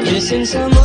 Missing someone.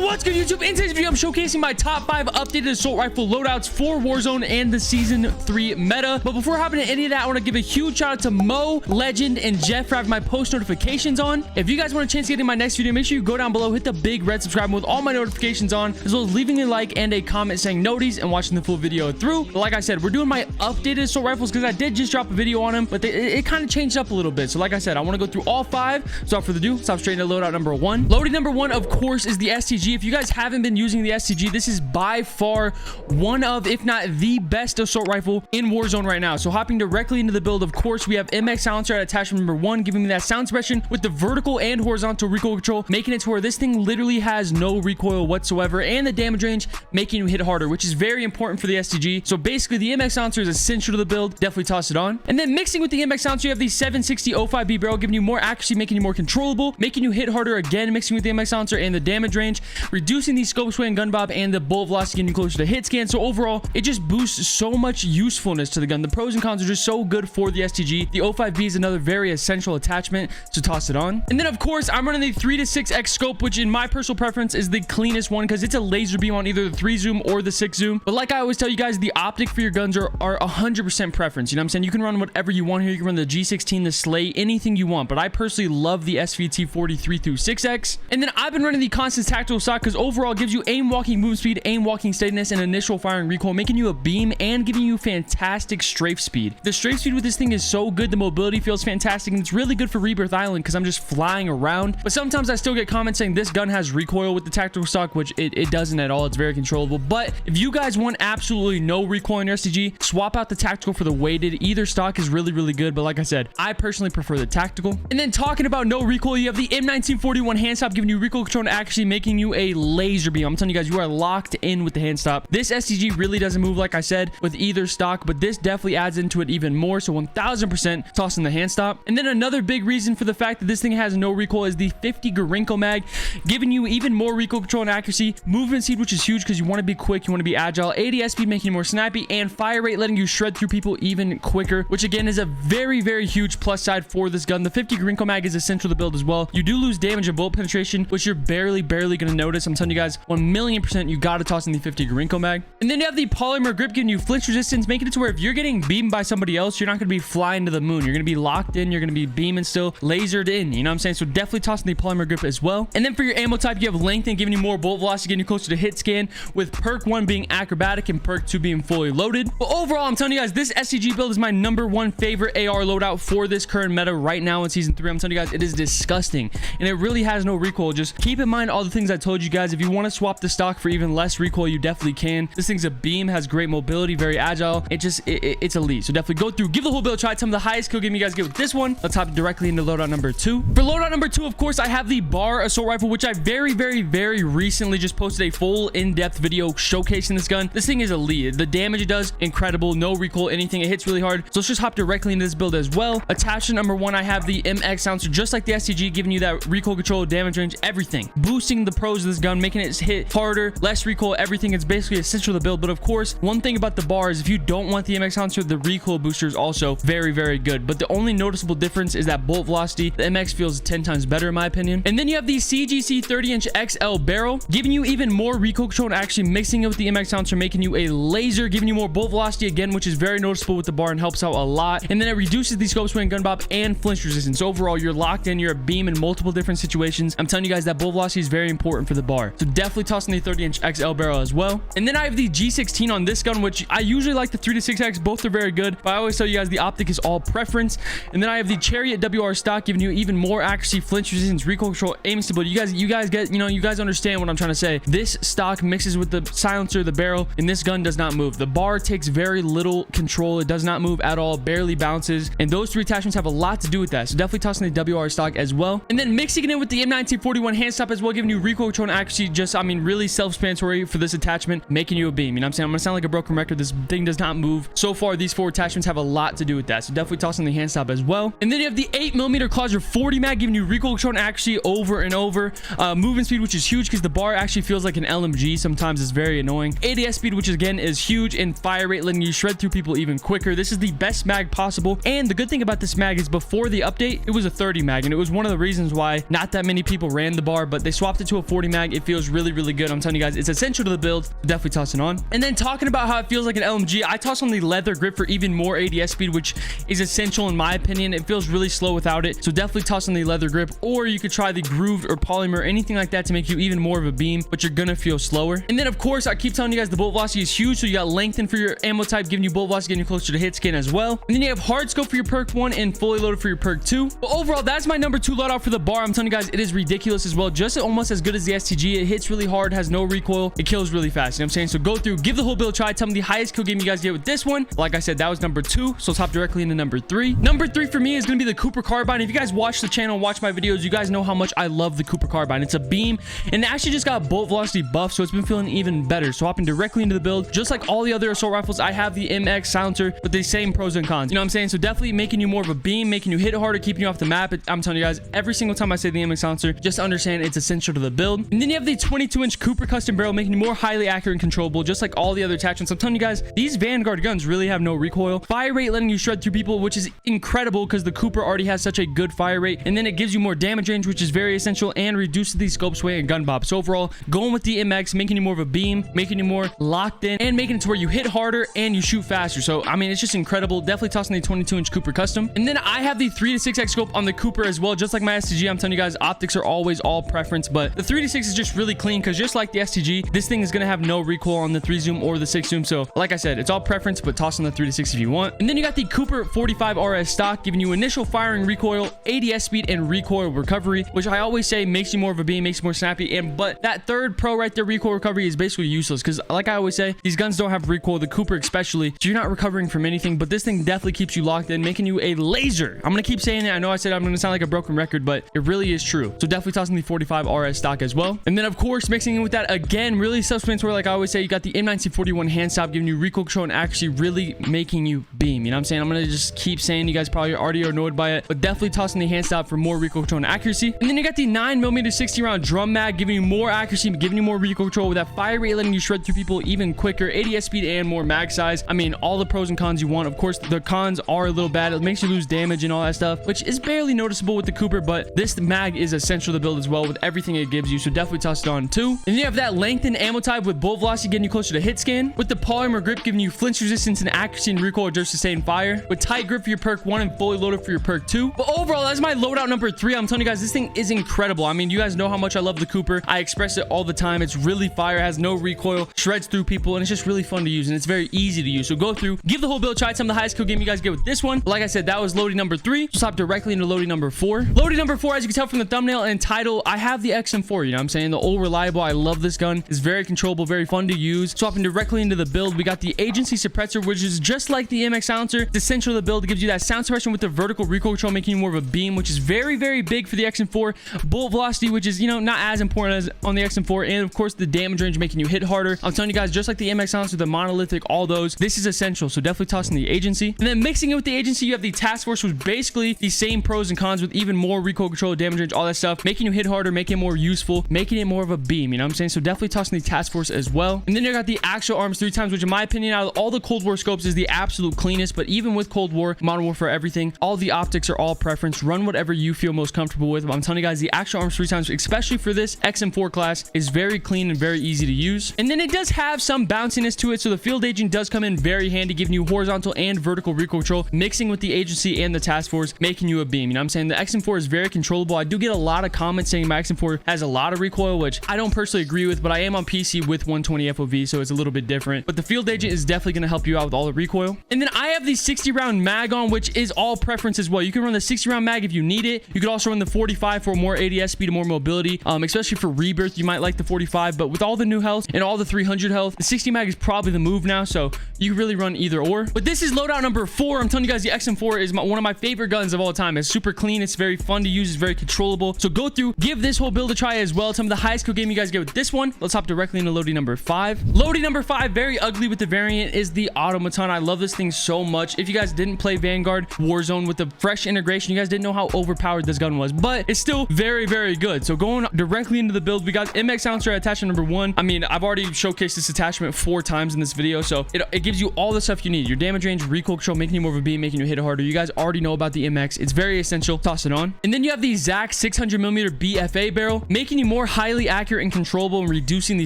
What's good, YouTube? In today's video, I'm showcasing my top 5 updated assault rifle loadouts for Warzone and the Season 3 meta. But before hopping into any of that, I want to give a huge shout out to Mo, Legend, and Jeff for having my post notifications on. If you guys want a chance to get in my next video, make sure you go down below, hit the big red subscribe button with all my notifications on, as well as leaving a like and a comment saying noties and watching the full video through. But like I said, we're doing my updated assault rifles because I did just drop a video on them, but it kind of changed up a little bit. So like I said, I want to go through all 5. So without further ado, let's hop straight into loadout number 1. Loading number 1, of course, is the STG. If you guys haven't been using the STG, this is by far one of, if not the best assault rifle in Warzone right now. So hopping directly into the build, of course, we have MX silencer at attachment number 1, giving me that sound suppression with the vertical and horizontal recoil control, making it to where this thing literally has no recoil whatsoever, and the damage range making you hit harder, which is very important for the STG. So basically, the MX silencer is essential to the build. Definitely toss it on. And then mixing with the MX silencer, you have the 760 05B barrel, giving you more accuracy, making you more controllable, making you hit harder again, mixing with the MX silencer and the damage range, reducing the scope sway and gun bob and the bullet velocity, getting you closer to hit scan. So overall, it just boosts so much usefulness to the gun. The pros and cons are just so good for the STG. The 05B is another very essential attachment, so toss it on. And then of course, I'm running the 3 to 6x scope, which in my personal preference is the cleanest one because it's a laser beam on either the 3 zoom or the 6 zoom. But like I always tell you guys, the optic for your guns are 100% preference. You know what I'm saying? You can run whatever you want here. You can run the G16, the Slay, anything you want. But I personally love the SVT 43 through 6x. And then I've been running the constant tactical stock because overall it gives you aim walking movement speed, aim walking steadiness, and initial firing recoil, making you a beam and giving you fantastic strafe speed. The strafe speed with this thing is so good. The mobility feels fantastic, and it's really good for Rebirth Island because I'm just flying around. But sometimes I still get comments saying this gun has recoil with the tactical stock, which it doesn't at all. It's very controllable. But if you guys want absolutely no recoil in your STG, swap out the tactical for the weighted. Either stock is really, really good. But like I said, I personally prefer the tactical. And then talking about no recoil, you have the M1941 hand stop, giving you recoil control and accuracy, making you a laser beam. I'm telling you guys, you are locked in with the hand stop. This STG really doesn't move, like I said, with either stock, but this definitely adds into it even more. So 1000% tossing the hand stop. And then another big reason for the fact that this thing has no recoil is the 50 Gorinko mag, giving you even more recoil control and accuracy, movement speed, which is huge because you want to be quick, you want to be agile, ADS speed making you more snappy, and fire rate letting you shred through people even quicker, which again is a very, very huge plus side for this gun. The 50 Gorinko mag is essential to build as well. You do lose damage and bullet penetration, which you're barely going to notice. I'm telling you guys, 1,000,000% you got to toss in the 50 Gorinko mag. And then you have the polymer grip, giving you flinch resistance, making it to where if you're getting beamed by somebody else, you're not going to be flying to the moon. You're going to be locked in. You're going to be beaming still, lasered in. You know what I'm saying? So definitely tossing the polymer grip as well. And then for your ammo type, you have lengthen, giving you more bullet velocity, getting you closer to hit scan, with perk 1 being acrobatic and perk 2 being fully loaded. But overall, I'm telling you guys, this STG build is my #1 favorite AR loadout for this current meta right now in Season 3. I'm telling you guys, it is disgusting. And it really has no recoil. Just keep in mind all the things I told you guys. If you want to swap the stock for even less recoil, you definitely can. This thing's a beam, has great mobility, very agile. It's elite. So definitely go through, give the whole build a try. Tell me the highest kill game you guys get with this one. Let's hop directly into loadout number 2. For loadout number 2, of course, I have the bar assault rifle, which I very recently just posted a full in-depth video showcasing this gun. This thing is elite. The damage it does, incredible. No recoil, anything. It hits really hard. So let's just hop directly into this build as well. Attachment number 1, I have the MX silencer, just like the STG, giving you that recoil control, damage range, everything. Boosting the pros of this gun, making it hit harder, less recoil, everything. It's basically essential to the build. But of course, one thing about the bar is if you don't want the MX silencer, the recoil booster is also very good. But the only noticeable difference is that bullet velocity. The MX feels 10 times better in my opinion. And then you have the CGC 30-inch XL barrel, giving you even more recoil control and actually mixing it with the MX silencer, making you a laser, giving you more bullet velocity again, which is very noticeable with the bar and helps out a lot. And then it reduces the scope swing, gun bob, and flinch resistance. So overall, you're locked in. You're a beam in multiple different situations. I'm telling you guys that bullet velocity is very important for the bar. So definitely tossing the 30-inch XL barrel as well. And then I have the G16 on this gun, which I usually like the 3 to 6x. Both are very good, but I always tell you guys the optic is all preference. And then I have the Chariot WR stock, giving you even more accuracy, flinch resistance, recoil control, aiming stability. You guys get, you guys understand what I'm trying to say. This stock mixes with the silencer, the barrel, and this gun does not move. The bar takes very little control. It does not move at all, barely bounces. And those 3 attachments have a lot to do with that. So definitely tossing the WR stock as well. And then mixing it in with the M1941 hand stop as well, giving you recoil control and accuracy. Just, really really self-explanatory for this attachment, making you a beam. You know what I'm saying? I'm gonna sound like a broken record. This thing does not move. So far, these 4 attachments have a lot to do with that. So definitely toss on the hand stop as well. And then you have the 8mm Closure 40 mag, giving you recoil control and accuracy over and over. Movement speed, which is huge because the bar actually feels like an LMG. Sometimes it's very annoying. ADS speed, which again is huge, and fire rate, letting you shred through people even quicker. This is the best mag possible. And the good thing about this mag is before the update, it was a 30 mag, and it was one of the reasons why not that many people ran the bar, but they swapped it to a 40 mag. It feels really, really good. I'm telling you guys, it's essential to the build. Definitely toss it on. And then talking about how it feels like an LMG, I toss on the leather grip for even more ADS speed, which is essential in my opinion. It feels really slow without it. So definitely toss on the leather grip, or you could try the grooved or polymer, anything like that to make you even more of a beam, but you're gonna feel slower. And then of course, I keep telling you guys the bolt velocity is huge. So you got lengthen for your ammo type, giving you bolt velocity, getting you closer to hit scan as well. And then you have hard scope for your perk 1 and fully loaded for your perk 2. But overall, that's my number 2 loadout for the bar. I'm telling you guys, it is ridiculous as well. Just almost as good as the STG. It hits really hard, has no recoil. It kills really fast. You know what I'm saying? So go through, give the whole build a try. Tell me the highest kill game you guys get with this one. Like I said, that was number 2. So let's hop directly into number 3. Number 3 for me is going to be the Cooper Carbine. If you guys watch the channel, watch my videos, you guys know how much I love the Cooper Carbine. It's a beam, and it actually just got bolt velocity buff, so it's been feeling even better. So hopping directly into the build, just like all the other assault rifles, I have the MX silencer with the same pros and cons. You know what I'm saying? So definitely making you more of a beam, making you hit harder, keeping you off the map. I'm telling you guys, every single time I say the MX silencer, just understand it's essential to the build. And then you have the 22-inch Cooper custom barrel, making you more highly accurate and controllable, just like all the other attachments. I'm telling you guys, these Vanguard guns really have no recoil. Fire rate, letting you shred through people, which is incredible because the Cooper already has such a good fire rate. And then it gives you more damage range, which is very essential, and reduces the scope sway and gun bob. So overall, going with the MX, making you more of a beam, making you more locked in, and making it to where you hit harder and you shoot faster. So I mean, it's just incredible. Definitely tossing the 22-inch Cooper custom. And then I have the 3 to 6x scope on the Cooper as well, just like my STG. I'm telling you guys, optics are always all preference, but the 3 to 6 is just really clean because just like the STG, this thing is going to have no recoil on the 3 zoom or the 6 zoom. So like I said, it's all preference, but toss on the 3 to 6 if you want. And then you got the Cooper 45 RS stock, giving you initial firing recoil, ADS speed, and recoil recovery, which I always say makes you more of a beam, makes you more snappy. And but that third pro right there, recoil recovery, is basically useless because like I always say, these guns don't have recoil, the Cooper especially, so you're not recovering from anything. But this thing definitely keeps you locked in, making you a laser. I'm gonna keep saying it. I know I said I'm gonna sound like a broken record, but it really is true. So definitely tossing the 45 RS stock as well. And then of course, mixing in with that again, really self-explanatory. Like I always say, you got the M1941 hand stop, giving you recoil control and actually really making you beam. You know what I'm saying? I'm gonna just keep saying, you guys probably already are annoyed by it, but definitely tossing the hand stop for more recoil control and accuracy. And then you got the 9mm 60 round drum mag, giving you more accuracy, giving you more recoil control with that fire rate, letting you shred through people even quicker, ADS speed, and more mag size. I mean, all the pros and cons you want. Of course, the cons are a little bad. It makes you lose damage and all that stuff, which is barely noticeable with the Cooper, but this mag is essential to build as well with everything it gives you. So definitely toss it on too. And then you have that lengthened ammo type with bolt velocity, getting you closer to hit scan, with the polymer grip, giving you flinch resistance and accuracy and recoil just sustained fire, with tight grip for your perk 1 and fully loaded for your perk 2. But overall, that's my loadout number 3. I'm telling you guys, this thing is incredible. I mean, you guys know how much I love the Cooper. I express it all the time. It's really fire, has no recoil, shreds through people, and it's just really fun to use, and it's very easy to use. So go through, give the whole build a try. Tell me the highest kill game you guys get with this one. Like I said, that was loading number 3. Just hop directly into loading number 4. Loading number 4, as you can tell from the thumbnail and title, I have the XM4. You know what I'm saying? The old reliable. I love this gun. It's very controllable, very fun to use. So hopping directly into the build, we got the agency suppressor, which is just like the MX silencer. It's essential to the build. It gives you that sound suppression with the vertical recoil control, making you more of a beam, which is very, very big for the XM4. Bolt velocity, which is, you know, not as important as on the XM4. And of course, the damage range, making you hit harder. I'm telling you guys, just like the MX silencer, the monolithic, all those, this is essential. So definitely tossing the agency. And then mixing it with the agency, you have the task force, which is basically the same pros and cons with even more recoil control, damage range, all that stuff, making you hit harder, making it more useful, making it more of a beam. You know what I'm saying? So definitely tossing the task force as well. And then you got the actual arms 3 times, which in my opinion, out of all the Cold War scopes, is the absolute cleanest. But even with Cold War, Modern Warfare, everything, all the optics are all preference. Run whatever you feel most comfortable with. But I'm telling you guys, the actual arms 3 times, especially for this XM4 class, is very clean and very easy to use. And then it does have some bounciness to it, so the field agent does come in very handy, giving you horizontal and vertical recoil control, mixing with the agency and the task force, making you a beam. You know what I'm saying? The XM4 is very controllable. I do get a lot of comments saying my XM4 has a lot of recoil, which I don't personally agree with, but I am on PC with 120 FOV, so it's a little bit different. But the field agent is definitely going to help you out with all the recoil. And then I have the 60 round mag on, which is all preference as well. You can run the 60 round mag if you need it. You could also run the 45 for more ADS speed and more mobility, especially for Rebirth. You might like the 45, but with all the new health and all the 300 300 health. The 60 mag is probably the move now, so you can really run either or. But this is loadout number 4. I'm telling you guys, the XM4 is one of my favorite guns of all time. It's super clean. It's very fun to use. It's very controllable. So go through, give this whole build a try as well. Tell me the highest kill game you guys get with this one. Let's hop directly into loading number 5. Loading number 5, very ugly with the variant, is the automaton. I love this thing so much. If you guys didn't play Vanguard Warzone with the fresh integration, you guys didn't know how overpowered this gun was, but it's still very, very good. So going directly into the build, we got MX silencer attachment number 1. I mean, I've already showcased this attachment 4 times in this video, so it gives you all the stuff you need. Your damage range, recoil control, making you more of a beam, making you hit it harder. You guys already know about the MX. It's very essential. Toss it on. And then you have the Zac 600mm BFA barrel, making you more highly accurate and controllable and reducing the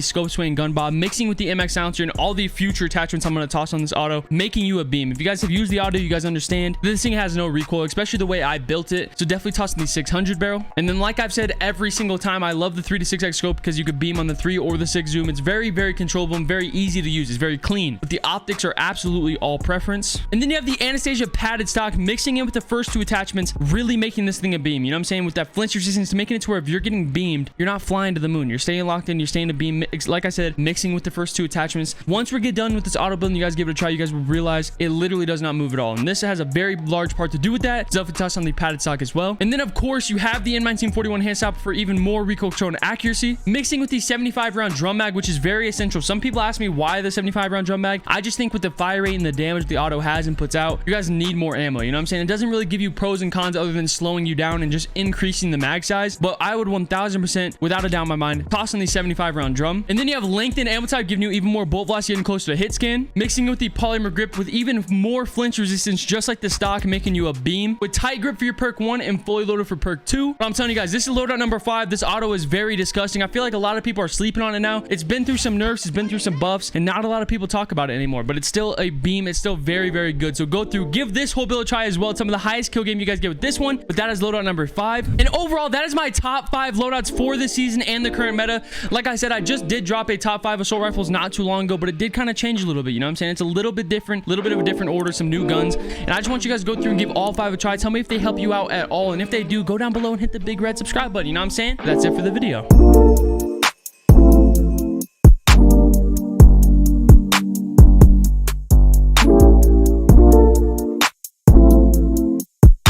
scope sway and gun bob, mixing with the MX silencer and all the future attachments I'm going to toss on this auto, making you a beam. If you guys have used the auto, you guys understand this thing has no recoil, especially the way I built it. So definitely tossing the 600 barrel. And then like I've said every single time, I love the 3 to 6x scope because you could beam on the 3 or the 6 zoom. It's very, very controllable and very easy to use. It's very clean, but the optics are absolutely all preference. And then you have the Anastasia padded stock, mixing in with the first 2 attachments, really making this thing a beam. You know what I'm saying? With that flinch resistance, making it to where if you're getting beamed, you're not flying to the moon. You're staying locked in. You're staying to beam. Like I said, mixing with the first 2 attachments. Once we get done with this auto build and you guys give it a try, you guys will realize it literally does not move at all. And this has a very large part to do with that. So definitely toss on the padded stock as well. And then of course you have the N1941 hand stopper for even more recoil control and accuracy, mixing with the 75 round drum mag, which is very essential. Some people ask me why the 75 round drum mag. I just think with the fire rate and the damage the auto has and puts out, you guys need more ammo. You know what I'm saying? It doesn't really give you pros and cons other than slowing you down and just increasing the mag size. But I would 1000%, without a doubt in my mind, toss on the 75 round drum. And then you have lengthened ammo type, giving you even more bolt velocity getting closer to hit scan, mixing with the polymer grip with even more flinch resistance, just like the stock, making you a beam, with tight grip for your perk 1 and fully loaded for perk 2. But I'm telling you guys, this is loadout number 5. This auto is very disgusting. I feel like a lot of people are sleeping on it now. It's been through some nerfs, it's been through some buffs, and not a lot of people talk about it anymore, but it's still a beam. It's still very, very good. So go through, give this whole build a try as well. It's some of the highest kill game you guys get with this one, but that is loadout number 5. And overall, that is my top 5 loadouts for this season and the current meta. Like I said, I just did drop a top 5 assault rifles not too long ago, but it did kind of change a little bit. You know what I'm saying? It's a little bit different, a little bit of a different order, some new guns. And I just want you guys to go through and give all 5 a try. Tell me if they help you out at all. And if they do, go down below and hit the big red subscribe button. You know what I'm saying? That's it for the video.